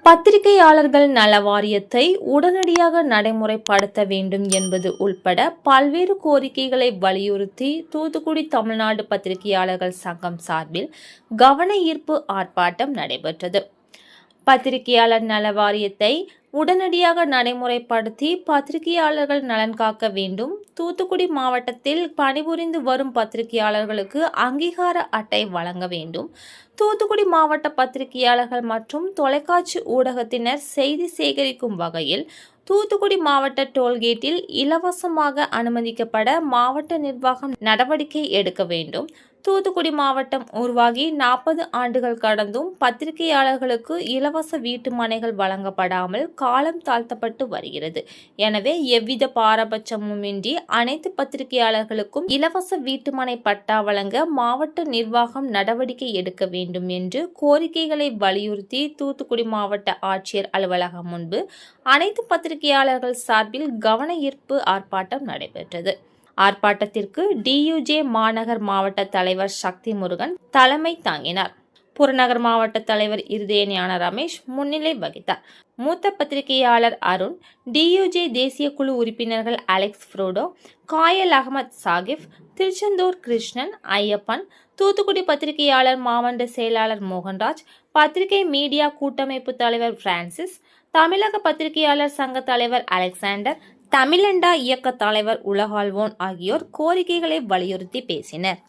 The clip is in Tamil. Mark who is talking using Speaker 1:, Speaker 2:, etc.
Speaker 1: பத்திரிகையாளர்கள் நல வாரியத்தை உடனடியாக நடைமுறைப்படுத்த வேண்டும் என்பது உள்பட பல்வேறு கோரிக்கைகளை வலியுறுத்தி தூத்துக்குடி தமிழ்நாடு பத்திரிகையாளர்கள் சங்கம் சார்பில் கவன ஈர்ப்பு ஆர்ப்பாட்டம் நடைபெற்றது. பத்திரிகையாளர் நல வாரியத்தை உடனடியாக நடைமுறைப்படுத்தி பத்திரிகையாளர்கள் நலன் காக்க வேண்டும். தூத்துக்குடி மாவட்டத்தில் பணிபுரிந்து வரும் பத்திரிகையாளர்களுக்கு அங்கீகார அட்டை வழங்க வேண்டும். தூத்துக்குடி மாவட்ட பத்திரிகையாளர்கள் மற்றும் தொலைக்காட்சி ஊடகத்தினர் செய்தி சேகரிக்கும் வகையில் தூத்துக்குடி மாவட்ட டோல்கேட்டில் இலவசமாக அனுமதிக்கப்பட மாவட்ட நிர்வாகம் நடவடிக்கை எடுக்க வேண்டும். தூத்துக்குடி மாவட்டம் உருவாகி 40 ஆண்டுகள் கடந்தும் பத்திரிகையாளர்களுக்கு இலவச வீட்டு மனைகள் வழங்கப்படாமல் காலம் தாழ்த்தப்பட்டு வருகிறது. எனவே எவ்வித பாரபட்சமுமின்றி அனைத்து பத்திரிகையாளர்களுக்கும் இலவச வீட்டுமனை பட்டா வழங்க மாவட்ட நிர்வாகம் நடவடிக்கை எடுக்க வேண்டும் என்று கோரிக்கைகளை வலியுறுத்தி தூத்துக்குடி மாவட்ட ஆட்சியர் அலுவலகம் முன்பு அனைத்து பத்திரிகையாளர்கள் சார்பில் கவன ஈர்ப்பு ஆர்ப்பாட்டம் நடைபெற்றது. ஆர்ப்பாட்டத்திற்கு டியுஜே மாநகர் மாவட்ட தலைவர் சக்தி முருகன் தலைமை தாங்கினார். புறநகர் மாவட்ட தலைவர் இருதயஞான ரமேஷ் முன்னிலை வகித்தார். மூத்த பத்திரிகையாளர் அருண், டியுஜே தேசிய குழு உறுப்பினர்கள் அலெக்ஸ் ஃப்ரோடோ, காயல் அகமது சாகிப், திருச்செந்தூர் கிருஷ்ணன், ஐயப்பன், தூத்துக்குடி பத்திரிகையாளர் மாவட்ட செயலாளர் மோகன்ராஜ், பத்திரிகை மீடியா கூட்டமைப்பு தலைவர் பிரான்சிஸ், தமிழக பத்திரிகையாளர் சங்க தலைவர் அலெக்சாண்டர், தமிழண்டா இயக்க தலைவர் உலகாள்வோன் ஆகியோர் கோரிக்கைகளை வலியுறுத்தி பேசினர்.